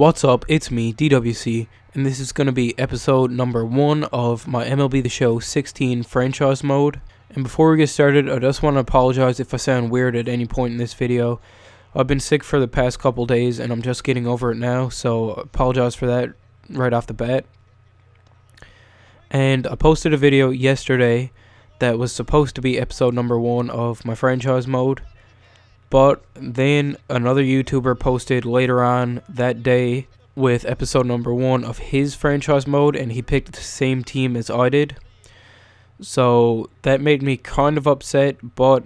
What's up, it's me, D.W.C, and this is going to be episode number 1 of my MLB The Show 16 franchise mode. And before we get started, I just want to apologize if I sound weird at any point in this video. I've been sick for the past couple days and I'm just getting over it now, so I apologize for that right off the bat. And I posted a video yesterday that was supposed to be episode number 1 of my franchise mode. But then another YouTuber posted later on that day with episode number 1 of his franchise mode, and he picked the same team as I did. So that made me kind of upset, but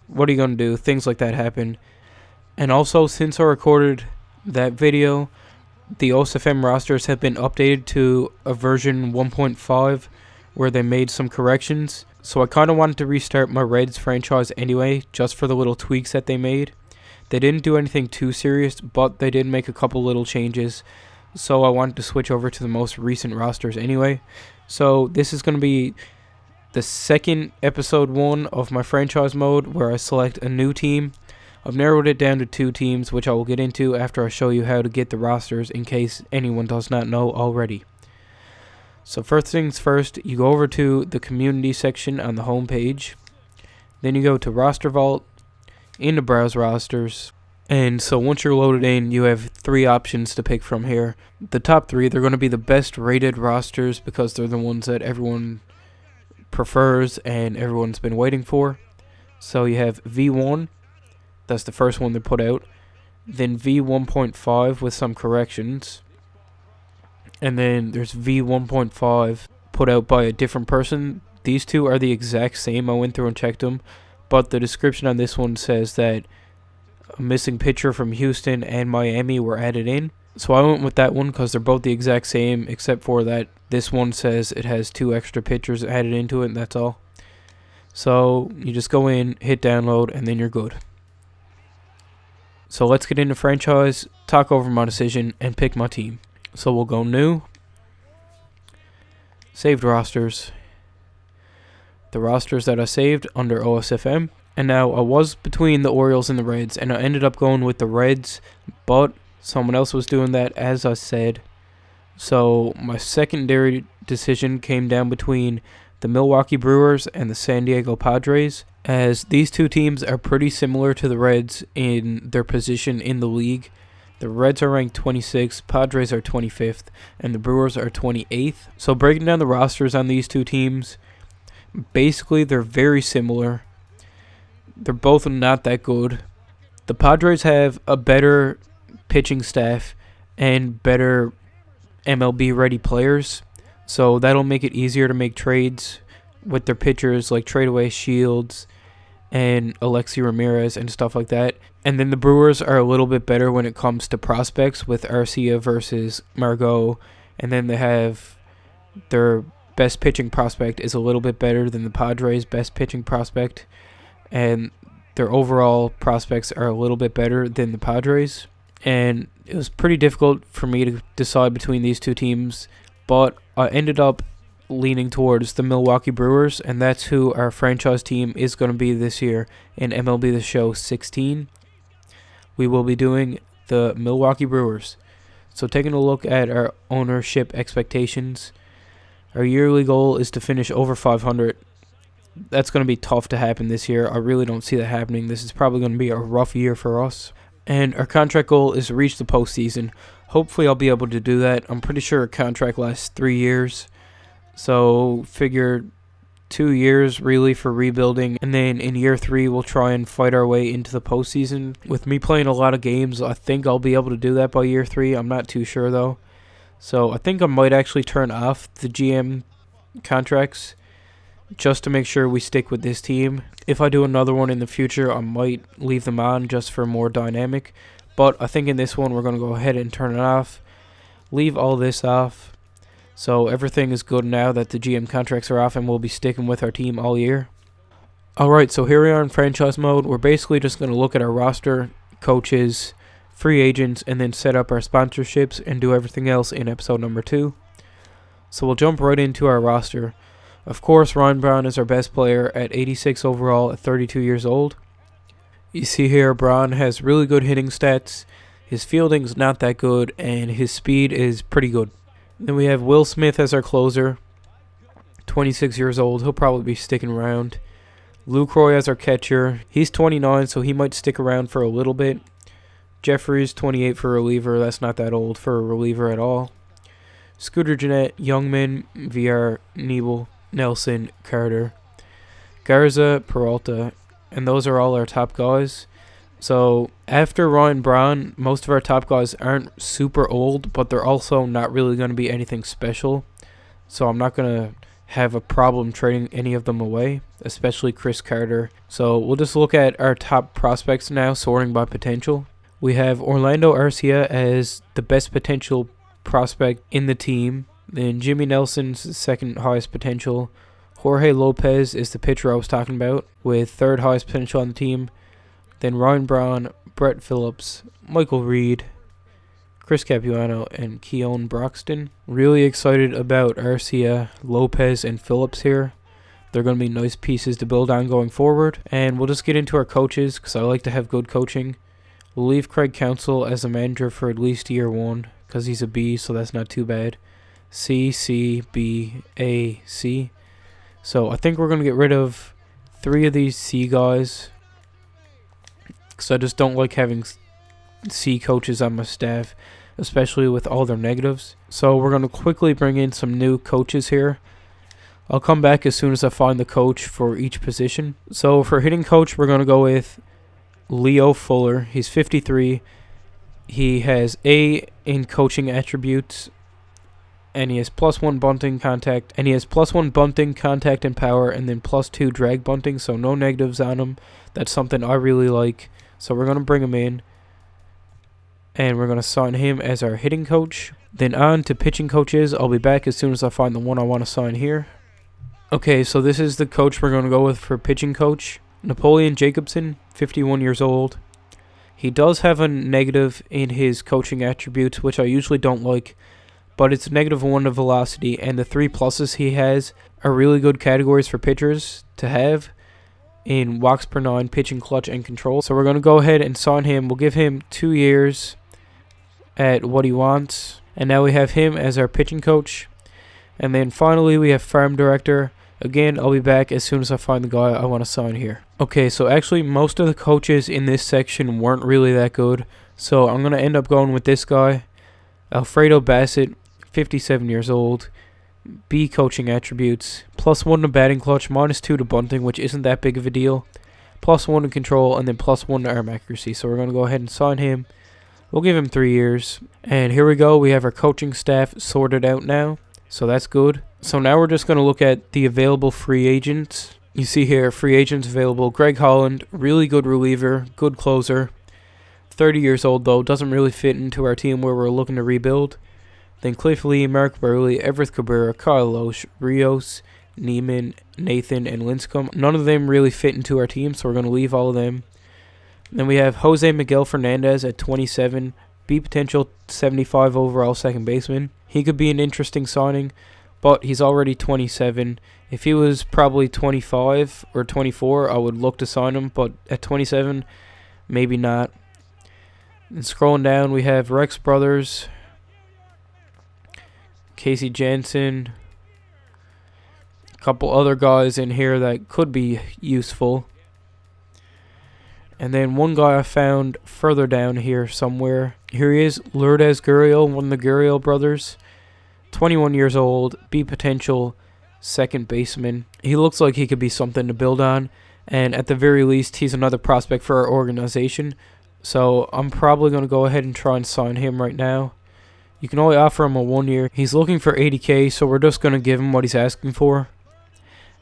what are you going to do? Things like that happen. And also, since I recorded that video, the OSFM rosters have been updated to a version 1.5 where they made some corrections. So I kind of wanted to restart my Reds franchise anyway, just for the little tweaks that they made. They didn't do anything too serious, but they did make a couple little changes. So I wanted to switch over to the most recent rosters anyway. So this is going to be the second episode 1 of my franchise mode where I select a new team. I've narrowed it down to 2 teams, which I will get into after I show you how to get the rosters in case anyone does not know already. So first things first, you go over to the community section on the home page. Then you go to roster vault, into browse rosters. And so once you're loaded in, you have 3 options to pick from here. The top 3, they're going to be the best rated rosters because they're the ones that everyone prefers and everyone's been waiting for. So you have V1, that's the first one they put out. Then V1.5 with some corrections. And then there's V1.5 put out by a different person. These two are the exact same. I went through and checked them. But the description on this one says that a missing pitcher from Houston and Miami were added in. So I went with that one because they're both the exact same, except for that this one says it has 2 extra pitchers added into it, and that's all. So you just go in, hit download, and then you're good. So let's get into franchise, talk over my decision, and pick my team. So we'll go new, saved rosters, the rosters that I saved under OSFM, and now I was between the Orioles and the Reds, and I ended up going with the Reds, but someone else was doing that as I said. So my secondary decision came down between the Milwaukee Brewers and the San Diego Padres, as these two teams are pretty similar to the Reds in their position in the league. The Reds are ranked 26th, Padres are 25th, and the Brewers are 28th. So breaking down the rosters on these two teams, basically they're very similar. They're both not that good. The Padres have a better pitching staff and better MLB ready players. So that'll make it easier to make trades with their pitchers, like trade away Shields and Alexi Ramirez and stuff like that. And then the Brewers are a little bit better when it comes to prospects with Arcia versus Margot. And then they have their best pitching prospect is a little bit better than the Padres' best pitching prospect. And their overall prospects are a little bit better than the Padres. And it was pretty difficult for me to decide between these two teams. But I ended up leaning towards the Milwaukee Brewers, and that's who our franchise team is going to be this year in MLB The Show 16. We will be doing the Milwaukee Brewers. So taking a look at our ownership expectations, our yearly goal is to finish over 500. That's going to be tough to happen this year. I really don't see that happening. This is probably going to be a rough year for us. And our contract goal is to reach the postseason. Hopefully I'll be able to do that. I'm pretty sure a contract lasts 3 years. So figure 2 years really for rebuilding, and then in year 3 we'll try and fight our way into the postseason. With me playing a lot of games, I think I'll be able to do that by year 3. I'm not too sure though. So I think I might actually turn off the GM contracts just to make sure we stick with this team. If I do another one in the future, I might leave them on just for more dynamic. But I think in this one we're going to go ahead and turn it off. Leave all this off. So everything is good now that the GM contracts are off, and we'll be sticking with our team all year. Alright, so here we are in franchise mode. We're basically just going to look at our roster, coaches, free agents, and then set up our sponsorships and do everything else in episode number 2. So we'll jump right into our roster. Of course, Ryan Braun is our best player at 86 overall at 32 years old. You see here, Braun has really good hitting stats. His fielding's not that good, and his speed is pretty good. Then we have Will Smith as our closer, 26 years old. He'll probably be sticking around. Lucroy as our catcher. He's 29, so he might stick around for a little bit. Jeffries, 28 for a reliever. That's not that old for a reliever at all. Scooter Gennett, Youngman, VR, Nebel, Nelson, Carter, Garza, Peralta, and those are all our top guys. So after Ryan Braun, most of our top guys aren't super old, but they're also not really going to be anything special. So I'm not going to have a problem trading any of them away, especially Chris Carter. So we'll just look at our top prospects now, sorting by potential. We have Orlando Arcia as the best potential prospect in the team. Then Jimmy Nelson's the second highest potential. Jorge Lopez is the pitcher I was talking about, with third highest potential on the team. Then Ryan Braun, Brett Phillips, Michael Reed, Chris Capuano, and Keon Broxton. Really excited about Arcia, Lopez, and Phillips here. They're going to be nice pieces to build on going forward. And we'll just get into our coaches, because I like to have good coaching. We'll leave Craig Counsell as a manager for at least year 1, because he's a B, so that's not too bad. C, C, B, A, C. So I think we're going to get rid of 3 of these C guys, because I just don't like having C coaches on my staff, especially with all their negatives. So we're going to quickly bring in some new coaches here. I'll come back as soon as I find the coach for each position. So for hitting coach, we're going to go with Leo Fuller. He's 53. He has A in coaching attributes, and he has +1 bunting contact, and and power, and then +2 drag bunting, so no negatives on him. That's something I really like. So we're going to bring him in, and we're going to sign him as our hitting coach. Then on to pitching coaches. I'll be back as soon as I find the one I want to sign here. Okay, so this is the coach we're going to go with for pitching coach. Napoleon Jacobson, 51 years old. He does have a negative in his coaching attributes, which I usually don't like, but it's -1 to velocity, and the 3 pluses he has are really good categories for pitchers to have in walks per 9, pitching clutch, and control. So we're going to go ahead and sign him. We'll give him 2 years at what he wants, and now we have him as our pitching coach. And then finally we have farm director. Again, I'll be back as soon as I find the guy I want to sign here. Okay, so actually most of the coaches in this section weren't really that good, so I'm going to end up going with this guy, Alfredo Bassett, 57 years old. B coaching attributes, +1 to batting clutch, -2 to bunting, which isn't that big of a deal, +1 to control, and then +1 to arm accuracy. So we're going to go ahead and sign him. We'll give him 3 years. And here we go. We have our coaching staff sorted out now, so that's good. So now we're just going to look at the available free agents. You see here, free agents available. Greg Holland, really good reliever, good closer. 30 years old though, doesn't really fit into our team where we're looking to rebuild. Then Cliff Lee, Mark Burley, Everett Cabrera, Kyle Loesch, Rios, Neiman, Nathan, and Linscomb. None of them really fit into our team, so we're going to leave all of them. Then we have Jose Miguel Fernandez at 27, B potential, 75 overall second baseman. He could be an interesting signing, but he's already 27. If he was probably 25 or 24, I would look to sign him, but at 27, maybe not. And scrolling down, we have Rex Brothers, Casey Jansen, a couple other guys in here that could be useful. And then one guy I found further down here somewhere. Here he is, Lourdes Gurriel, one of the Gurriel brothers. 21 years old, B potential, second baseman. He looks like he could be something to build on. And at the very least, he's another prospect for our organization. So I'm probably going to go ahead and try and sign him right now. You can only offer him a 1 year. He's looking for $80K, so we're just going to give him what he's asking for.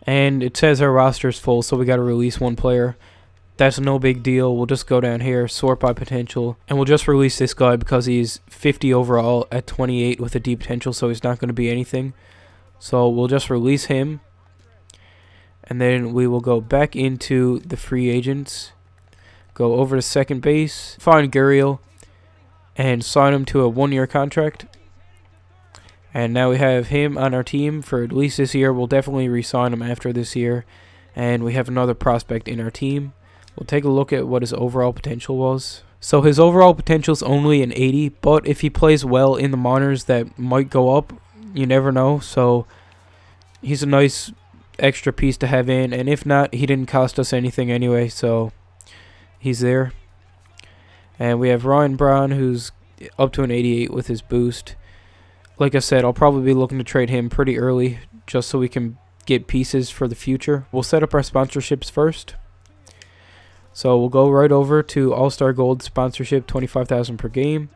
And it says our roster is full, so we got to release 1 player. That's no big deal. We'll just go down here, sort by potential, and we'll just release this guy because he's 50 overall at 28 with a D potential, so he's not going to be anything. So we'll just release him, and then we will go back into the free agents, go over to second base, find Gurriel, and sign him to a 1-year contract. And now we have him on our team for at least this year. We'll definitely re-sign him after this year. And we have another prospect in our team. We'll take a look at what his overall potential was. So his overall potential is only an 80, but if he plays well in the minors, that might go up. You never know. So he's a nice extra piece to have in, and if not, he didn't cost us anything anyway, so he's there. And we have Ryan Braun, who's up to an 88 with his boost. Like I said, I'll probably be looking to trade him pretty early, just so we can get pieces for the future. We'll set up our sponsorships first. So we'll go right over to All-Star Gold sponsorship, $25,000 per game.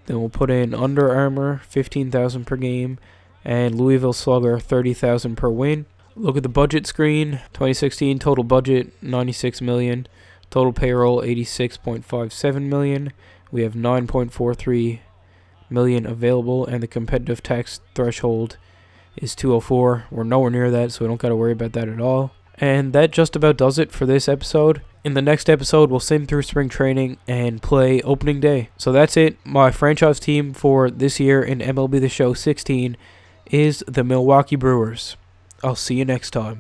Then we'll put in Under Armour, $15,000 per game, and Louisville Slugger, $30,000 per win. Look at the budget screen. 2016 total budget, $96 million. Total payroll, $86.57 million. We have $9.43 million available, and the competitive tax threshold is 204. We're nowhere near that, so we don't got to worry about that at all. And that just about does it for this episode. In the next episode, we'll sim through spring training and play opening day. So that's it. My franchise team for this year in MLB The Show 16 is the Milwaukee Brewers. I'll see you next time.